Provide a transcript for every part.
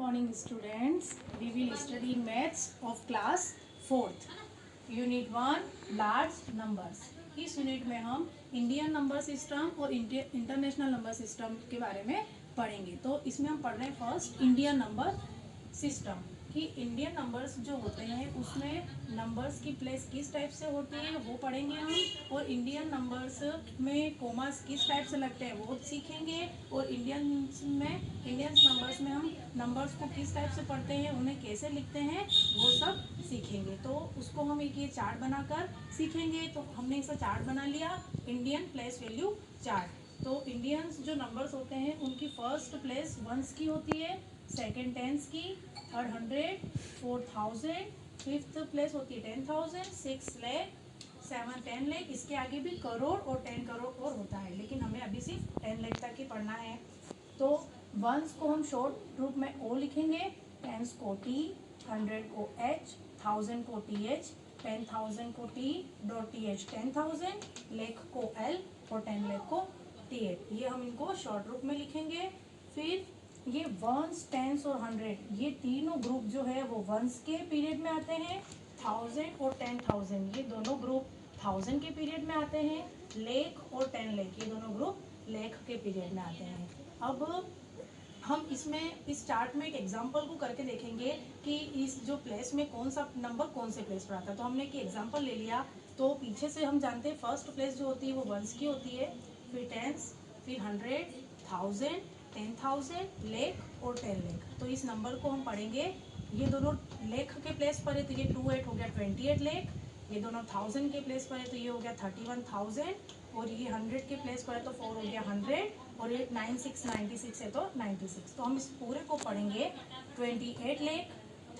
morning students. We will study maths of class 4th unit 1 large numbers. इस unit में हम Indian number system और international number system के बारे में पढ़ेंगे। तो इसमें हम पढ़ रहे हैं फर्स्ट इंडियन नंबर सिस्टम कि इंडियन नंबर्स जो होते हैं उसमें नंबर्स की प्लेस किस टाइप से होती है वो पढ़ेंगे हम, और इंडियन नंबर्स में कोमास किस टाइप से लगते हैं वो सीखेंगे, और इंडियंस नंबर्स में हम नंबर्स को किस टाइप से पढ़ते हैं, उन्हें कैसे लिखते हैं वो सब सीखेंगे। तो उसको हम एक ये चार्ट बनाकर सीखेंगे। तो हमने इसका चार्ट बना लिया, इंडियन प्लेस वैल्यू चार्ट। तो इंडियंस जो नंबर्स होते हैं उनकी फर्स्ट प्लेस वंस की होती है, सेकेंड टेंस की, थर्ड 100, फोर्थ 1000, फिफ्थ प्लेस होती है 10,000, 6 लाख, 7 10 लाख। इसके आगे भी करोड़ और 10 करोड़ और होता है, लेकिन हमें अभी सिर्फ 10 लाख तक ही पढ़ना है। तो वंस को हम शॉर्ट रूप में ओ लिखेंगे, टेंस को टी, 100 को एच, 1000 को टी एच, 10,000 को T dot T H 10,000, lakh को एल और 10 लाख को टी एच। ये हम इनको शॉर्ट रूप में लिखेंगे। फिर ये वंस, टेंस और 100 ये तीनों ग्रुप जो है वो वंस के पीरियड में आते हैं। 1000 और 10,000 ये दोनों ग्रुप 1000 के पीरियड में आते हैं। लाख और 10 लाख ये दोनों ग्रुप लाख के पीरियड में आते हैं। अब हम इसमें इस चार्ट में एक एग्जांपल को करके देखेंगे कि इस जो प्लेस में कौन सा नंबर कौन से प्लेस पर आता है। तो हमने एक एग्जांपल ले लिया। तो पीछे से हम जानते हैं फर्स्ट प्लेस जो होती है वो वंस की होती है, फिर टेंस, फिर 100, 1000, 10,000, लाख और 10 लाख। तो इस नंबर को हम पढ़ेंगे, ये दोनों लाख के प्लेस पर है तो ये 28 हो गया 28 लाख, ये दोनों 1000 के प्लेस पर है तो ये हो गया 31,000, और ये 100 के प्लेस पर है तो 4 हो गया 100, और ये 96 है तो 96। तो हम इस पूरे को पढ़ेंगे 28 लाख,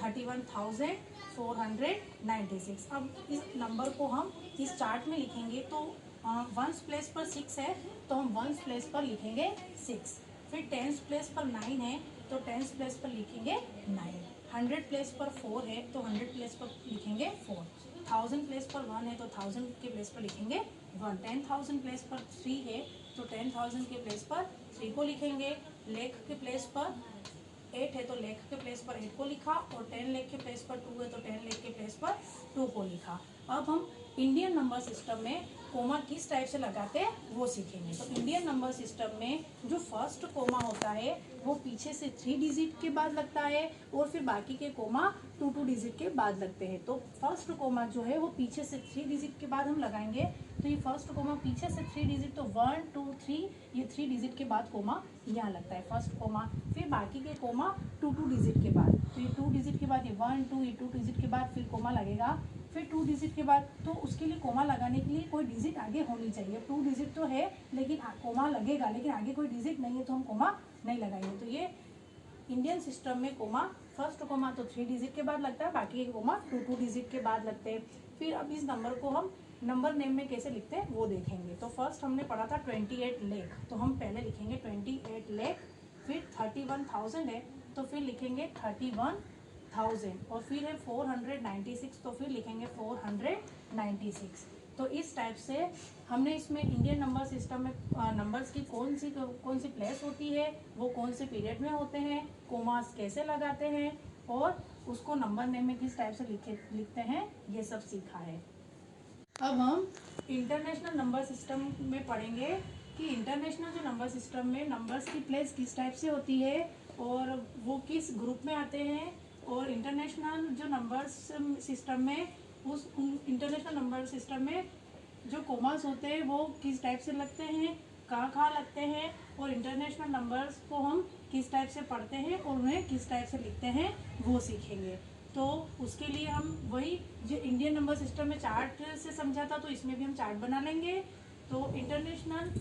31,496। अब इस नंबर को हम इस चार्ट में लिखेंगे। तो वंस प्लेस पर 6 है तो हम वंस प्लेस पर लिखेंगे 6। फिर टेंस प्लेस पर 9 है तो टेंस प्लेस पर लिखेंगे 9। 100 प्लेस पर 4 है तो 100 प्लेस पर लिखेंगे 4। 1000 प्लेस पर 1 है तो 1000 के प्लेस पर लिखेंगे 1। 10,000 प्लेस पर 3 है तो 10,000 के प्लेस पर 3 को लिखेंगे। लाख के प्लेस पर 8 है तो लाख के प्लेस पर 8 को लिखा, और 10 लाख के प्लेस पर 2 है तो 10 लाख के प्लेस पर 2 को लिखा। अब हम इंडियन नंबर सिस्टम में कोमा किस टाइप से लगाते हैं वो सीखेंगे। तो इंडियन नंबर सिस्टम में जो फर्स्ट कोमा होता है वो पीछे से 3 डिजिट के बाद लगता है, और फिर बाकी के कोमा 2 डिजिट के बाद लगते हैं। तो फर्स्ट कोमा जो है वो पीछे से 3 डिजिट के बाद हम लगाएंगे। तो ये फर्स्ट कोमा पीछे से 3 डिजिट, तो 1 2 3, ये 3 डिजिट के बाद कोमा यहाँ लगता है फर्स्ट कोमा। फिर बाकी के कोमा 2 डिजिट के बाद, तो ये 2 डिजिट के बाद ये 1 2, ये 2 डिजिट के बाद फिर कोमा लगेगा, फिर 2 डिजिट के बाद। तो उसके लिए कोमा लगाने के लिए कोई डिजिट आगे होनी चाहिए। 2 डिजिट तो है लेकिन कोमा लगेगा, लेकिन आगे कोई डिजिट नहीं है तो हम कोमा नहीं लगाएंगे। तो ये इंडियन सिस्टम में कोमा, फर्स्ट कोमा तो 3 डिजिट के बाद लगता है, बाकी के कोमा 2 डिजिट के बाद लगते हैं। फिर अब इस नंबर को हम नंबर नेम में कैसे लिखते हैं वो देखेंगे। तो फर्स्ट हमने पढ़ा था 28 लाख, तो हम पहले लिखेंगे 28 लाख। फिर 31,000 है तो फिर लिखेंगे 31,000, और फिर है 496 तो फिर लिखेंगे 496। तो इस टाइप से हमने इसमें इंडियन नंबर सिस्टम में नंबर्स की कौन सी प्लेस होती है, वो कौन से पीरियड में होते हैं, कोमास कैसे लगाते हैं, और उसको नंबर नेम में किस टाइप से लिखते हैं, ये सब सीखा है। अब हम इंटरनेशनल नंबर सिस्टम में पढ़ेंगे कि इंटरनेशनल जो नंबर सिस्टम में नंबर्स की प्लेस किस टाइप से होती है और वो किस ग्रुप में आते हैं, और इंटरनेशनल जो नंबर सिस्टम में उस इंटरनेशनल नंबर सिस्टम में जो कोमास होते हैं वो किस टाइप से लगते हैं, कहाँ लगते हैं, और इंटरनेशनल नंबर्स को हम किस टाइप से पढ़ते हैं और उन्हें किस टाइप से लिखते हैं वो सीखेंगे। तो उसके लिए हम वही जो इंडियन नंबर सिस्टम में चार्ट से समझा था तो इसमें भी हम चार्ट बना लेंगे। तो इंटरनेशनल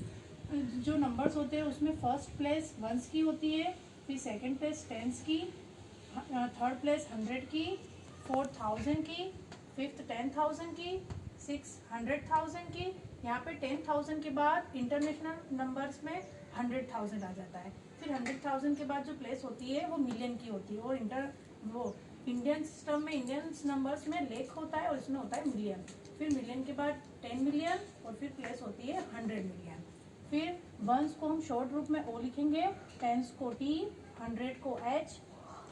जो नंबर्स होते हैं उसमें फर्स्ट प्लेस वंस की होती है, फिर सेकंड प्लेस टेंस की, थर्ड प्लेस 100 की, फोर्थ 1000 की, फिफ्थ 10,000 की, सिक्स 100,000 की। यहाँ पे 10,000 के बाद इंटरनेशनल नंबर्स में 100,000 आ जाता है। फिर 100,000 के बाद जो प्लेस होती है वो मिलियन की होती है, और वो इंडियन सिस्टम में इंडियन नंबर्स में लाख होता है और इसमें होता है मिलियन। फिर मिलियन के बाद 10 मिलियन, और फिर प्लेस होती है 100 मिलियन। फिर वंस को हम शॉर्ट रूप में ओ लिखेंगे, टेंस को टी, 100 को एच,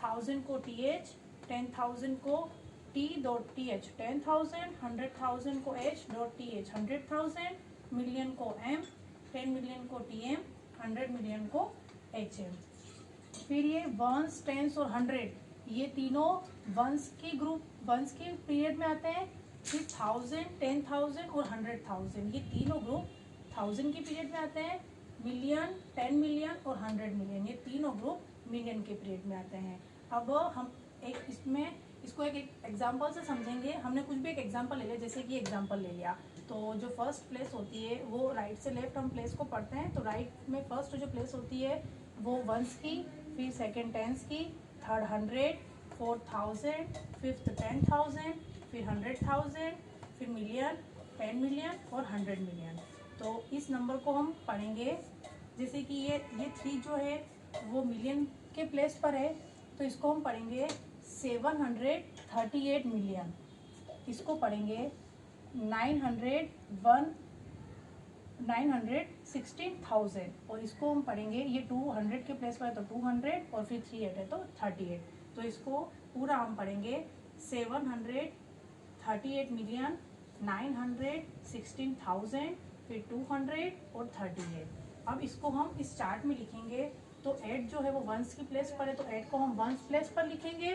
1000 को TH, 10,000 को T.TH 10,000, 100,000 को H.TH 100,000, मिलियन को M, 10 मिलियन को TM, 100 मिलियन को HM। फिर ये वंस, टेंस और 100 ये तीनों वंस के ग्रुप, वंस के पीरियड में आते हैं। फिर 1000, 10,000 और 100,000 ये तीनों ग्रुप 1000 के पीरियड में आते हैं। मिलियन, 10 मिलियन और 100 मिलियन ये तीनों ग्रुप मिलियन के पीरियड में आते हैं। अब हम एक इसको एक एग्जाम्पल से समझेंगे। हमने कुछ भी एक एग्जाम्पल ले लिया, जैसे कि एग्जाम्पल ले लिया तो जो फर्स्ट प्लेस होती है वो राइट से लेफ्ट हम प्लेस को पढ़ते हैं। तो राइट में फर्स्ट जो प्लेस होती है वो वंस की, फिर सेकंड टेंस की, थर्ड 100, फोर्थ 1000, फिफ्थ 10,000, फिर 100,000, फिर मिलियन, 10 मिलियन और 100 मिलियन। तो इस नंबर को हम पढ़ेंगे जैसे कि ये 3 जो है वो मिलियन के प्लेस पर है, तो इसको हम पढ़ेंगे 738 मिलियन। इसको पढ़ेंगे 916,000 और इसको हम पढ़ेंगे, ये 200 के प्लेस पर है तो 200 और फिर 38 है तो 38। तो इसको पूरा हम पढ़ेंगे 738 मिलियन, 916,000, फिर 200 और 38। अब इसको हम इस चार्ट में लिखेंगे तो 8 जो है वो वंस की प्लेस पर है तो 8 को हम वंस प्लेस पर लिखेंगे।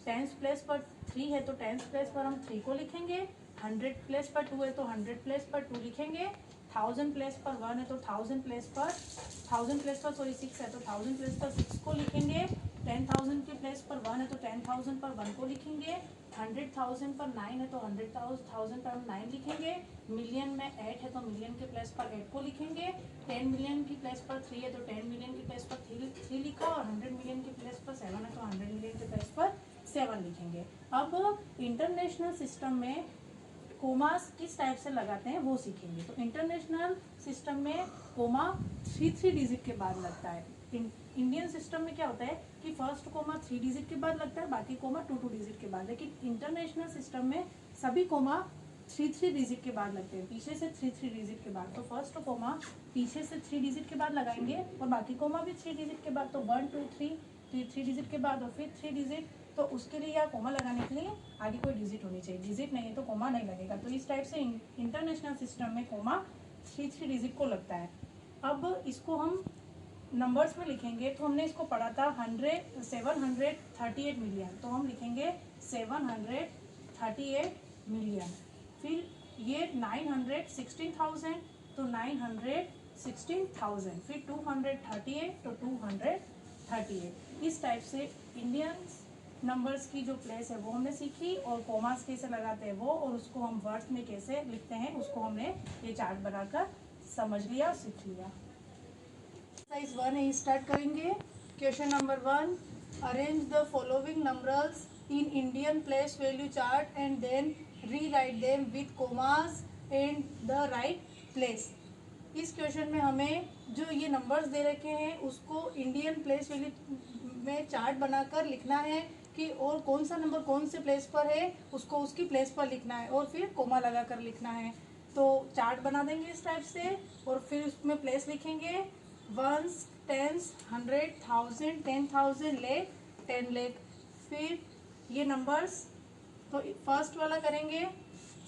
टेंस प्लेस पर 3 है तो टेंस प्लेस पर हम 3 को लिखेंगे। 100 प्लेस पर 2 है तो 100 प्लेस पर 2 लिखेंगे। 1000 प्लेस पर 1 है तो 1000 प्लेस पर 6 है तो 1000 प्लेस पर 6 को लिखेंगे। 10,000 के प्लेस पर 1 है तो 10,000 पर 1 को लिखेंगे। 100,000 पर 9 है तो 100,000 पर हम 9 लिखेंगे। मिलियन में 8 है तो मिलियन के प्लेस पर 8 को लिखेंगे। 10 मिलियन की प्लेस पर 3 है तो 10 मिलियन की प्लेस पर 3 लिखा और 100 मिलियन की प्लेस पर 7 है तो 100 मिलियन के प्लेस पर 7 लिखेंगे। अब इंटरनेशनल सिस्टम में कोमास किस टाइप से लगाते हैं वो सीखेंगे। तो इंटरनेशनल सिस्टम में कोमा 3 डिजिट के बाद लगता है। इंडियन सिस्टम में क्या होता है कि फर्स्ट कोमा 3 डिजिट के बाद लगता है, बाकी कोमा 2 डिजिट के बाद। लेकिन इंटरनेशनल सिस्टम में सभी कोमा 3 डिजिट के बाद लगते हैं, पीछे से 3 डिजिट के बाद। तो फर्स्ट कोमा पीछे से 3 डिजिट के बाद लगाएंगे और बाकी कोमा भी 3 डिजिट के बाद। तो 1 2 3 3 डिजिट के बाद और फिर 3 डिजिट। तो उसके लिए या कोमा लगाने के लिए आगे कोई डिजिट होनी चाहिए, डिजिट नहीं है तो कोमा नहीं लगेगा। तो इस टाइप से इंटरनेशनल सिस्टम में कोमा 3 डिजिट को लगता है। अब इसको हम नंबर्स में लिखेंगे तो हमने इसको पढ़ा था 738 मिलियन, तो हम लिखेंगे 738 मिलियन। फिर ये 916,000 तो 916,000, फिर 238 तो 238। इस टाइप से इंडियन नंबर्स की जो प्लेस है वो हमने सीखी और कोमास कैसे लगाते हैं वो, और उसको हम वर्ड्स में कैसे लिखते हैं उसको हमने ये चार्ट बनाकर समझ लिया और सीख लिया। एक्सरसाइज 1 है, स्टार्ट करेंगे। Question number 1, arrange the following numbers in Indian place value chart and then rewrite them with commas and the right place. इस क्वेश्चन में हमें जो ये नंबर्स दे रखे हैं उसको इंडियन प्लेस वैल्यू में चार्ट बनाकर लिखना है कि और कौन सा नंबर कौन से प्लेस पर है उसको उसकी प्लेस पर लिखना है और फिर कोमा लगा कर लिखना है। तो चार्ट बना देंगे इस टाइप से और फिर उसमें प्लेस लिखेंगे। वंस, टेंस, 100, 1000, 10,000 लेख, 10 लेख। फिर ये नंबर्स तो फर्स्ट वाला करेंगे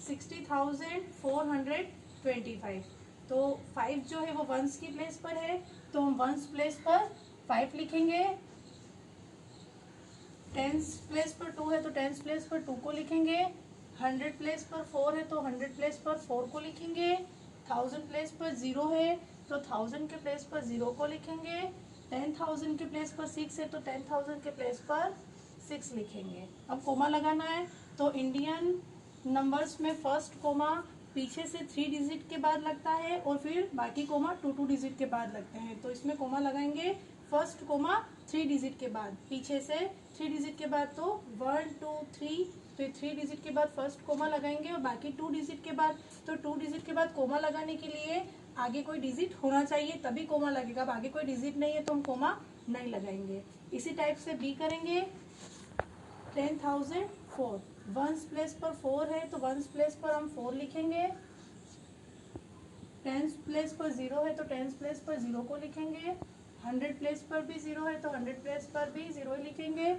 60,425। तो 5 जो है वो वंस की प्लेस पर है तो हम वंस प्लेस पर 5 लिखेंगे। टेंस प्लेस पर 2 है तो टेंस प्लेस पर 2 को लिखेंगे। 100 प्लेस पर 4 है तो 100 प्लेस पर 4 को लिखेंगे। 1000 प्लेस पर 0 है तो 1000 के प्लेस पर 0 को लिखेंगे। 10,000 के प्लेस पर 6 है तो 10,000 के प्लेस पर 6 लिखेंगे। अब कोमा लगाना है तो इंडियन नंबर्स में फर्स्ट कोमा पीछे से 3 डिजिट के बाद लगता है और फिर बाकी कोमा 2 डिजिट के बाद लगते हैं। तो इसमें कोमा लगाएंगे फर्स्ट कोमा 3 डिजिट के बाद, पीछे से 3 डिजिट के बाद तो 1 2 3, तो 3 डिजिट के बाद फर्स्ट कोमा लगाएंगे और बाकी 2 डिजिट के बाद। तो 2 डिजिट के बाद कोमा लगाने के लिए आगे कोई डिजिट होना चाहिए तभी कोमा लगेगा। अब आगे कोई डिजिट नहीं है तो हम कोमा नहीं लगाएंगे। इसी टाइप से बी करेंगे। 10,004 वंस प्लेस पर 4 है तो वंस प्लेस पर हम 4 लिखेंगे। टेंस प्लेस पर 0 है तो टेंस प्लेस पर 0 को लिखेंगे। 100 प्लेस पर भी 0 है तो 100 प्लेस पर भी 0 लिखेंगे।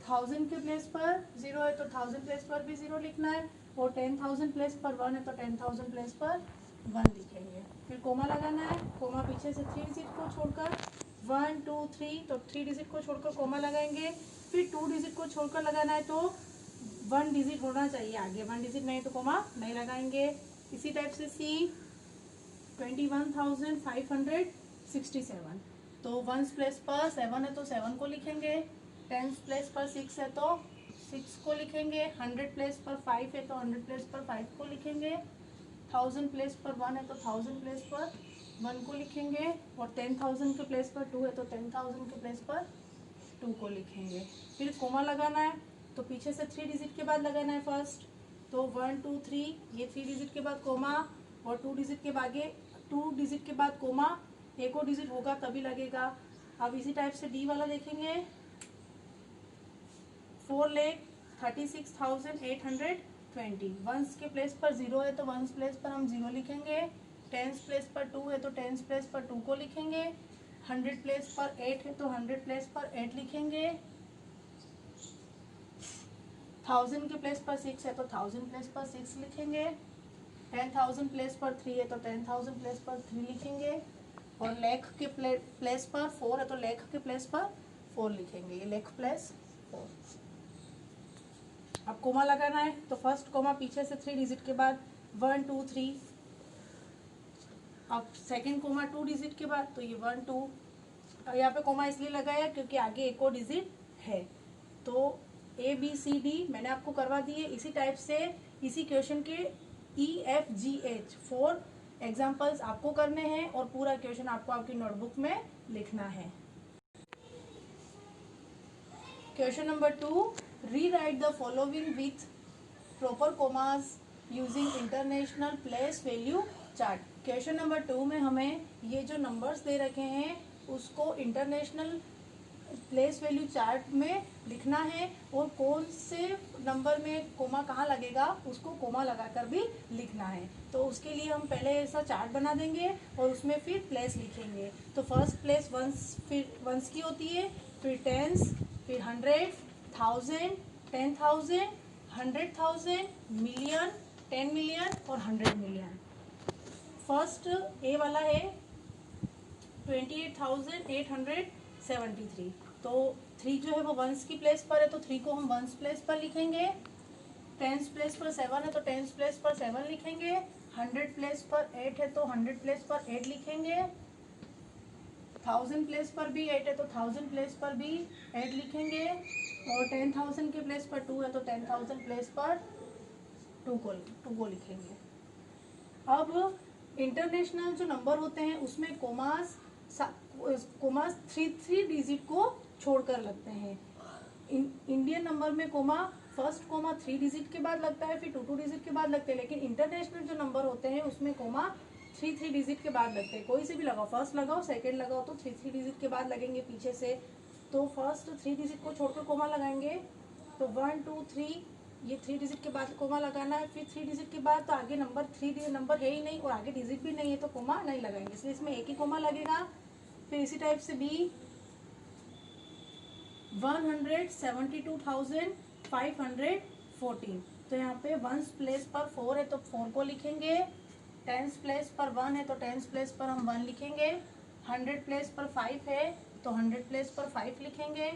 1000 के प्लेस पर 0 है तो 1000 प्लेस पर भी 0 लिखना है, और 10,000 प्लेस पर 1 है तो 10,000 प्लेस पर 1 लिखेंगे। फिर कोमा लगाना है, कोमा पीछे से 3 डिजिट को छोड़कर 1 2 3, तो 3 डिजिट को छोड़कर कोमा लगाएंगे। फिर 2 डिजिट को छोड़कर लगाना है तो 1 डिजिट होना चाहिए आगे, 1 डिजिट नहीं तो कोमा नहीं लगाएंगे। इसी टाइप से सी 21,567, तो 1 प्लेस पर 7 है तो 7 को लिखेंगे, 10 प्लेस पर 6 है तो 6 को लिखेंगे, 100 प्लेस पर 5 है तो 100 प्लेस पर 5 को लिखेंगे, 1000 प्लेस पर 1 है तो 1000 प्लेस पर 1 को लिखेंगे, और 10,000 के प्लेस पर 2 है तो 10,000 के प्लेस पर 2 को लिखेंगे। फिर कोमा लगाना है तो पीछे से 3 डिजिट के बाद लगाना है फर्स्ट, तो 1 2 3, ये 3 डिजिट के बाद कोमा, और 2 डिजिट के बाद कोमा, एक और डिजिट होगा तभी लगेगा। अब इसी टाइप से डी वाला देखेंगे, 4,36,820, 1 के प्लेस पर 0 है तो 1 प्लेस पर हम 0 लिखेंगे, 10 प्लेस पर 2 है तो 10 प्लेस पर 2 को लिखेंगे, 100 प्लेस पर 8 है तो 100 प्लेस पर 8 लिखेंगे, 1000 के प्लेस पर 6 है तो 1000 प्लेस पर 6 लिखेंगे, 10,000 प्लेस पर 3 है तो 10,000 प्लेस पर 3 लिखेंगे, और लेख के प्लेस पर 4 है तो लेख के प्लेस पर 4 लिखेंगे, ये लेख प्लेस 4। अब कोमा लगाना है तो फर्स्ट कोमा पीछे से 3 डिजिट के बाद 1 2 3, अब सेकंड कोमा 2 डिजिट के बाद, तो ये 1 2, यहाँ पे कोमा इसलिए लगाया क्योंकि आगे एक और डिजिट है। तो ए बी सी डी मैंने आपको करवा दिए। इसी टाइप से इसी क्वेश्चन के EFGH 4 एग्जाम्पल्स आपको करने हैं, और पूरा क्वेश्चन आपको आपकी नोटबुक में लिखना है। Question number 2, rewrite the following with proper commas using international place value chart. Question number 2 में हमें ये जो नंबर्स दे रखे हैं उसको इंटरनेशनल प्लेस वैल्यू चार्ट में लिखना है, और कौन से नंबर में कोमा कहाँ लगेगा उसको कोमा लगाकर भी लिखना है। तो उसके लिए हम पहले ऐसा चार्ट बना देंगे और उसमें फिर प्लेस लिखेंगे। तो फर्स्ट प्लेस वंस, फिर वंस की होती है, फिर टेंस, फिर 100, 1000, 10,000, 100,000, मिलियन, 10 मिलियन और 100 मिलियन। फर्स्ट ए वाला है 28,873, तो 3 जो है वो वंस की प्लेस पर है तो 3 को हम वंस प्लेस पर लिखेंगे, 10 प्लेस पर 7 है तो 10 प्लेस पर 7 लिखेंगे, 100 प्लेस पर 8 है तो 100 प्लेस पर 8 लिखेंगे, 1000 प्लेस पर भी 8 है तो 1000 प्लेस पर भी 8 लिखेंगे, और 10,000 के प्लेस पर 2 है तो 10,000 प्लेस पर 2 को लिखेंगे। अब इंटरनेशनल जो नंबर होते हैं उसमें कोमास 3 डिजिट को छोड़कर लगते हैं। इंडियन नंबर में कोमा फर्स्ट कोमा 3 डिजिट के बाद लगता है, फिर 2 डिजिट के बाद लगते हैं, लेकिन इंटरनेशनल जो नंबर होते हैं उसमें कोमा 3 डिजिट के बाद लगते हैं। कोई से भी लगाओ, फर्स्ट लगाओ सेकंड लगाओ, तो 3 डिजिट के बाद लगेंगे पीछे से। तो फर्स्ट 3 डिजिट को छोड़कर कोमा लगाएंगे, तो 1 2 3, ये 3 डिजिट के बाद कोमा लगाना है। फिर 3 डिजिट के बाद तो आगे नंबर 3 नंबर है ही नहीं और आगे डिजिट भी नहीं है तो कोमा नहीं लगाएंगे, इसलिए इसमें एक ही कोमा लगेगा। फिर इसी टाइप से बी 172,514, तो यहाँ पे 1 प्लेस पर 4 है तो 4 को लिखेंगे, 10 प्लेस पर 1 है तो 10 प्लेस पर हम 1 लिखेंगे, 100 प्लेस पर 5 है तो 100 प्लेस पर 5 लिखेंगे,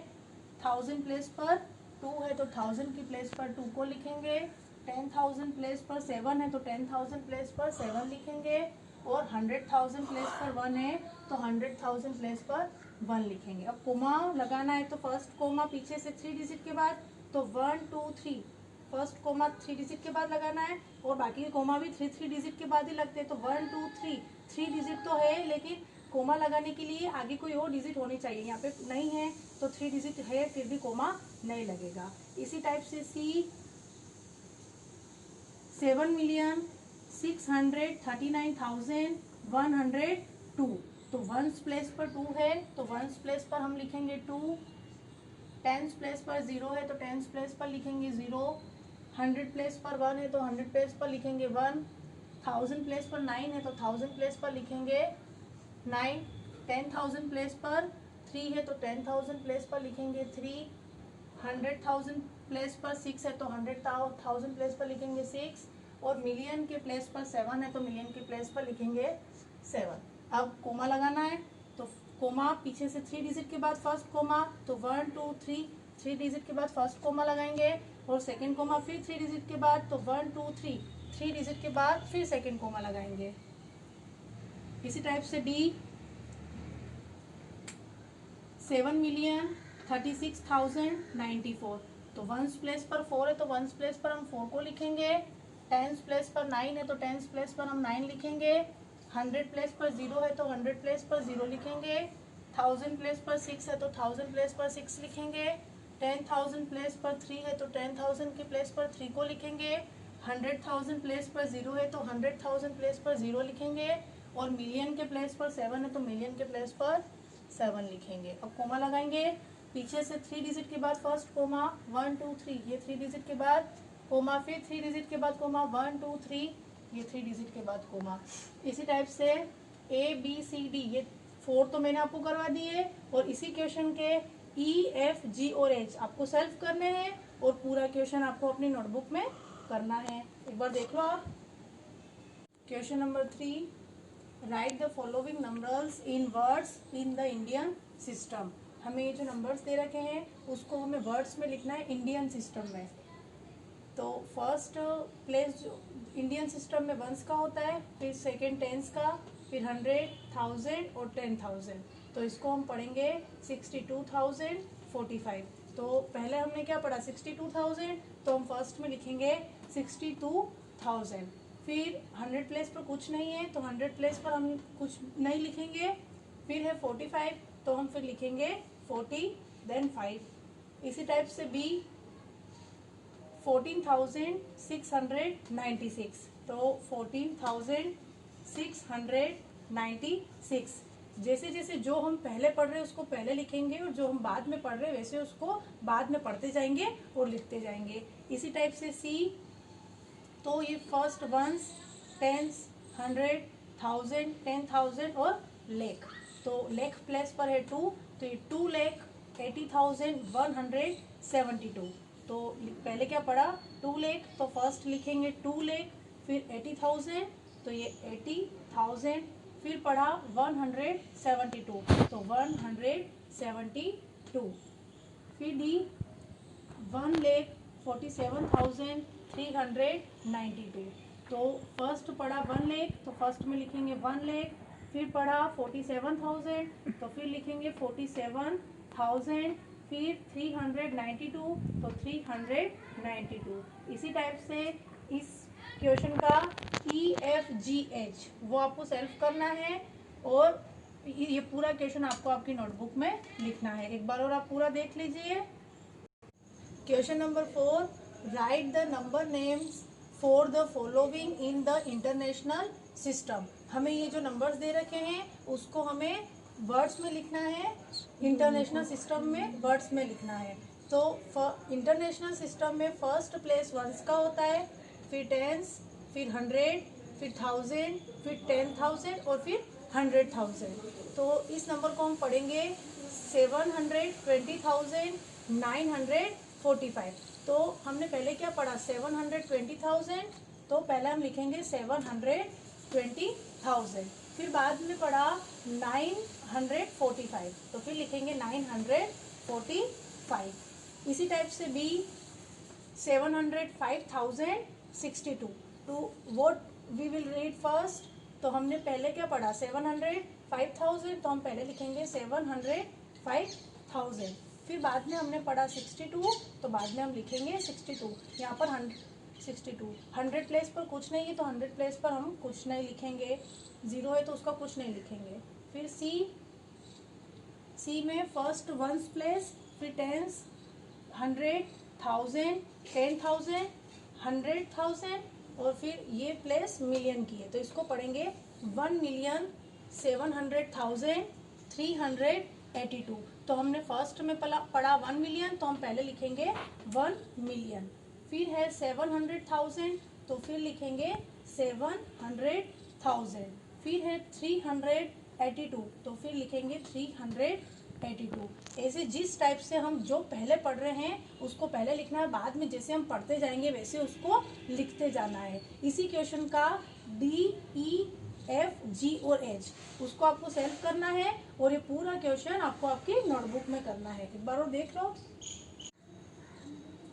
1000 प्लेस पर 2 है तो 1000 की प्लेस पर 2 को लिखेंगे, 10,000 प्लेस पर 7 है तो 10,000 प्लेस पर 7 लिखेंगे, और 100,000 प्लेस पर 1 है तो 100,000 प्लेस पर 1 लिखेंगे। अब कोमा लगाना है तो फर्स्ट कोमा पीछे से 3 डिजिट के बाद, तो 1 2 3, फर्स्ट कोमा 3 डिजिट के बाद लगाना है, और बाकी के कोमा भी 3 डिजिट के बाद ही लगते हैं। तो 1 2 3 डिजिट तो है, लेकिन कोमा लगाने के लिए आगे कोई और डिजिट होनी चाहिए, यहाँ पे नहीं है तो 3 डिजिट है फिर भी कोमा नहीं लगेगा। इसी टाइप से सी 7,639,102, तो 1 प्लेस पर 2 है तो 1 प्लेस पर हम लिखेंगे 2, 10 प्लेस पर 0 है तो 10 प्लेस पर लिखेंगे 0, 100 प्लेस पर 1 है तो 100 प्लेस पर लिखेंगे 1, 1000 प्लेस पर 9 है तो 1000 प्लेस पर लिखेंगे 9, 10,000 प्लेस पर 3 है तो 10,000 प्लेस पर लिखेंगे 3, 100,000 प्लेस पर 6 है तो 100,000 प्लेस पर लिखेंगे 6, और मिलियन के प्लेस पर 7 है तो मिलियन के प्लेस पर लिखेंगे 7। अब कोमा लगाना है, तो कोमा पीछे से 3 डिजिट के बाद फर्स्ट कोमा, तो 1 2 3, 3 डिजिट के बाद फर्स्ट कोमा लगाएंगे, और सेकेंड कोमा फिर 3 डिजिट के बाद, तो 1 2 3, 3 डिजिट के बाद फिर सेकेंड कोमा लगाएंगे। इसी टाइप से डी 7,36,094, तो वंस प्लेस पर 4 है तो वंस प्लेस पर हम 4 को लिखेंगे, टेंस प्लेस पर 9 है तो टेंस प्लेस पर हम 9 लिखेंगे, 100 प्लेस पर 0 है तो 100 प्लेस पर 0 लिखेंगे, 1000 प्लेस पर 6 है तो 1000 प्लेस पर 6 लिखेंगे, 10,000 प्लेस पर 3 है तो 10,000 के प्लेस पर 3 को लिखेंगे, 100,000 प्लेस पर 0 है तो 100,000 प्लेस पर 0 लिखेंगे, और मिलियन के प्लेस पर 7 है तो मिलियन के प्लेस पर 7 लिखेंगे। अब कोमा लगाएंगे, पीछे से 3 डिजिट के बाद फर्स्ट कोमा 1 2 3, ये 3 डिजिट के बाद कोमा, फिर 3 डिजिट के बाद कोमा 1 2 3, ये 3 डिजिट के बाद कोमा। इसी टाइप से ए बी सी डी, ये 4 तो मैंने आपको करवा दिए, और इसी क्वेश्चन के ई एफ जी और एच आपको सेल्फ करने हैं, और पूरा क्वेश्चन आपको अपनी नोटबुक में करना है। एक बार देख लो आप। Question number 3, right the following numbers in words in the Indian system. हमें ये जो नंबर्स दे रखे हैं उसको हमें वर्ड्स में लिखना है इंडियन सिस्टम में। तो फर्स्ट प्लेस जो इंडियन सिस्टम में वंस का होता है, फिर सेकेंड टेंस का, फिर 100, 1000 और 10,000। तो इसको हम पढ़ेंगे 62,045। तो पहले हमने क्या पढ़ा 62,000, तो हम फर्स्ट में लिखेंगे 62,000। फिर 100 प्लेस पर कुछ नहीं है तो 100 प्लेस पर हम कुछ नहीं लिखेंगे, फिर है 45 तो हम फिर लिखेंगे 40 देन 5। इसी टाइप से बी 14,696, तो 14,696। जैसे जैसे जो हम पहले पढ़ रहे हैं उसको पहले लिखेंगे, और जो हम बाद में पढ़ रहे हैं वैसे उसको बाद में पढ़ते जाएंगे और लिखते जाएंगे। इसी टाइप से सी, तो ये फर्स्ट वंस, टेंस, 100, 1000, 10,000 और लेख। तो लेख प्लेस पर है 2, तो ये 2,80,172। तो पहले क्या पढ़ा 2 लेख, तो फर्स्ट लिखेंगे 2 लेख, फिर 80,000, तो ये 80,000, फिर पढ़ा 172, तो 172, फिर डी 1,47,392। तो फर्स्ट पढ़ा 1 लेख, तो फर्स्ट में लिखेंगे 1 लेख, फिर पढ़ा 47,000, तो फिर लिखेंगे 47,000, फिर 392, तो 392। इसी टाइप से इस क्वेश्चन का EFGH वो आपको सेल्फ करना है, और ये पूरा क्वेश्चन आपको आपकी नोटबुक में लिखना है। एक बार और आप पूरा देख लीजिए। Question number 4, right the number names for the following in the international system. हमें ये जो नंबर्स दे रखे हैं उसको हमें वर्ड्स में लिखना है, इंटरनेशनल सिस्टम में वर्ड्स में लिखना है। तो इंटरनेशनल सिस्टम में फर्स्ट प्लेस वंस का होता है, फिर टेंस, फिर 100, फिर 1000, फिर 10,000 और फिर 100,000। तो इस नंबर को हम पढ़ेंगे 720,945। तो हमने पहले क्या पढ़ा 720,000, तो पहले हम लिखेंगे 720,000, फिर बाद में पढ़ा 945, तो फिर लिखेंगे 945। इसी टाइप से B 705,062। To what we will read first, तो हमने पहले क्या पढ़ा 705,000, तो हम पहले लिखेंगे 705,000, फिर बाद में हमने पढ़ा 62, तो बाद में हम लिखेंगे 62। यहाँ पर 62, 100 प्लेस पर कुछ नहीं है तो 100 प्लेस पर हम कुछ नहीं लिखेंगे, 0 है तो उसका कुछ नहीं लिखेंगे। फिर सी में फर्स्ट वंस प्लेस, फिर टेंस, 100, 1000, 10,000, 100,000 और फिर ये प्लेस मिलियन की है, तो इसको पढ़ेंगे 1,07,382। तो हमने फर्स्ट में पढ़ा 1 मिलियन, तो हम पहले लिखेंगे 1 मिलियन। फिर है 700,000, तो फिर लिखेंगे 700,000। फिर है 382, तो फिर लिखेंगे 382। 82। ऐसे जिस टाइप से हम जो पहले पढ़ रहे हैं उसको पहले लिखना है, बाद में जैसे हम पढ़ते जाएंगे वैसे उसको लिखते जाना है। इसी क्वेश्चन का डी, ई, एफ, जी और एच उसको आपको सेल्फ करना है और ये पूरा क्वेश्चन आपको आपकी नोटबुक में करना है। एक बार और देख लो।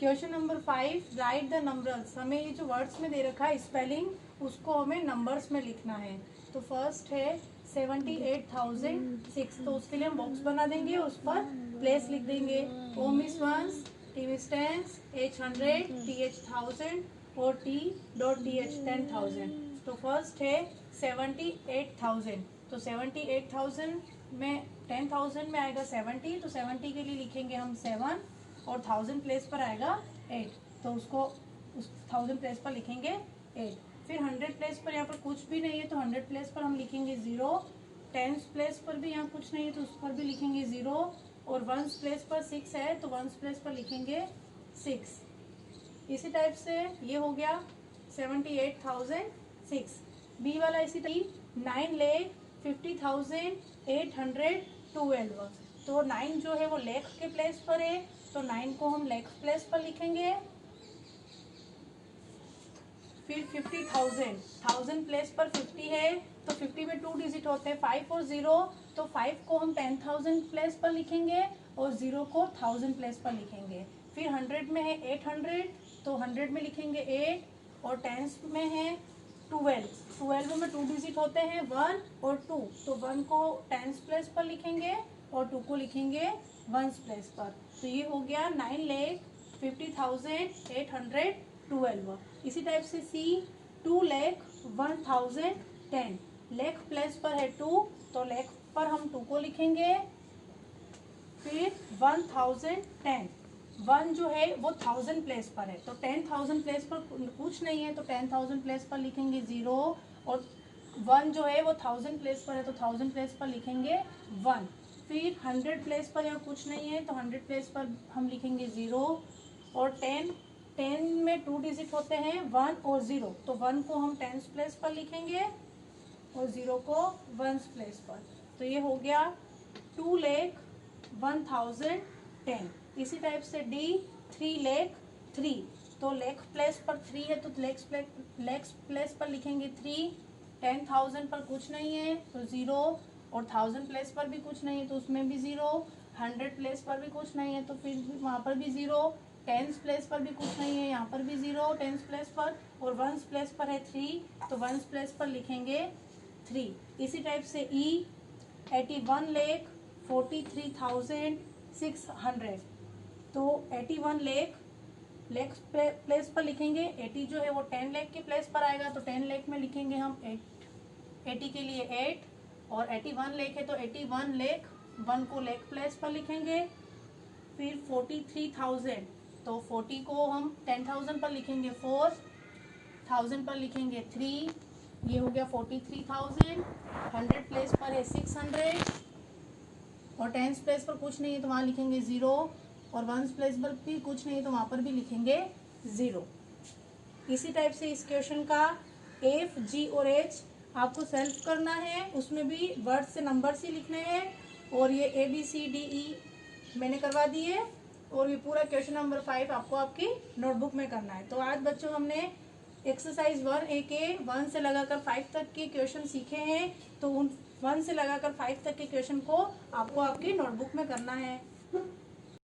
Question number 5, write the numbers. हमें ये जो वर्ड्स में दे रखा है स्पेलिंग, उसको हमें नंबर्स में लिखना है। तो फर्स्ट है 78,006, तो उसके लिए हम बॉक्स बना देंगे, उस पर प्लेस लिख देंगे। O means ones, T means tens, H 100, T H 1000 और टी डॉट टी एच 10,000। तो फर्स्ट है 78,000, तो 78,000 में 10,000 में आएगा 70, तो 70 के लिए लिखेंगे हम 7 और 1000 प्लेस पर आएगा 8, तो उसको उस 1000 प्लेस पर लिखेंगे 8। फिर 100 प्लेस पर यहाँ पर कुछ भी नहीं है तो 100 प्लेस पर हम लिखेंगे 0। 10 प्लेस पर भी यहाँ कुछ नहीं है तो उस पर भी लिखेंगे 0 और 1 प्लेस पर 6 है तो 1 प्लेस पर लिखेंगे 6। इसी टाइप से ये हो गया 78,006। बी वाला इसी टाइप 9,50,812, तो 9 जो है वो लेख के प्लेस पर है तो 9 को हम लेख प्लेस पर लिखेंगे। फिर 50,000, 1000 प्लेस पर 50 है तो 50 में 2 डिजिट होते हैं 5 और 0, तो 5 को हम 10,000 प्लेस पर लिखेंगे और 0 को 1000 प्लेस पर लिखेंगे। फिर 100 में है 800, तो 100 में लिखेंगे 8 और 10 में है 12, 12 में 2 डिजिट होते हैं 1 और 2, तो 1 को 10 प्लेस पर लिखेंगे और 2 को लिखेंगे 1 प्लेस पर। तो ये हो गया 9,50,812। इसी टाइप से सी 2,01,010, लेख प्लेस पर है 2 तो लेख पर हम 2 को लिखेंगे। फिर 1010, 1 जो है वो 1000 प्लेस पर है तो 10,000 प्लेस पर कुछ नहीं है तो 10,000 प्लेस पर लिखेंगे 0 और 1 जो है वो 1000 प्लेस पर है तो 1000 प्लेस पर लिखेंगे 1। फिर 100 प्लेस पर यहाँ कुछ नहीं है तो 100 प्लेस पर हम लिखेंगे 0 और 10 में 2 डिजिट होते हैं 1 और 0, तो 1 को हम 10 प्लेस पर लिखेंगे और 0 को 1 प्लेस पर। तो ये हो गया 2,01,010। इसी टाइप से डी 3,03, तो लेख प्लेस पर 3 है तो लेख प्लेस पर लिखेंगे 3। 10,000 पर कुछ नहीं है तो 0 और 1000 प्लेस पर भी कुछ नहीं है तो उसमें भी 0। 100 प्लेस पर भी कुछ नहीं है तो फिर वहाँ पर भी 0। 10 प्लेस पर भी कुछ नहीं है यहाँ पर भी 0 10 प्लेस पर, और 1 प्लेस पर है 3 तो 1 प्लेस पर लिखेंगे 3। इसी टाइप से ई 81,43,600, तो 81 लेख प्लेस पर लिखेंगे। 80 जो है वो 10 लेख के प्लेस पर आएगा तो 10 लेख में लिखेंगे हम 80 के लिए 8, और 81 लेख है तो 81 लेख 1 को लेख प्लेस पर लिखेंगे। फिर 43,000, तो 40 को हम 10,000 पर लिखेंगे 4, 1000 पर लिखेंगे 3, ये हो गया 43,000। 100 प्लेस पर है 600 और 10 प्लेस पर कुछ नहीं है तो वहाँ लिखेंगे 0 और 1 प्लेस पर भी कुछ नहीं है तो वहाँ पर भी लिखेंगे 0। इसी टाइप से इस क्वेश्चन का एफ, जी और एच आपको सेल्फ करना है, उसमें भी वर्ड से नंबर ही लिखने हैं, और ये A B C D E मैंने करवा दी है, और ये पूरा क्वेश्चन नंबर 5 आपको आपकी नोटबुक में करना है। तो आज बच्चों हमने एक्सरसाइज 1A के 1 से लगाकर 5 तक के क्वेश्चन सीखे हैं, तो उन 1 से लगाकर 5 तक के क्वेश्चन को आपको आपकी नोटबुक में करना है।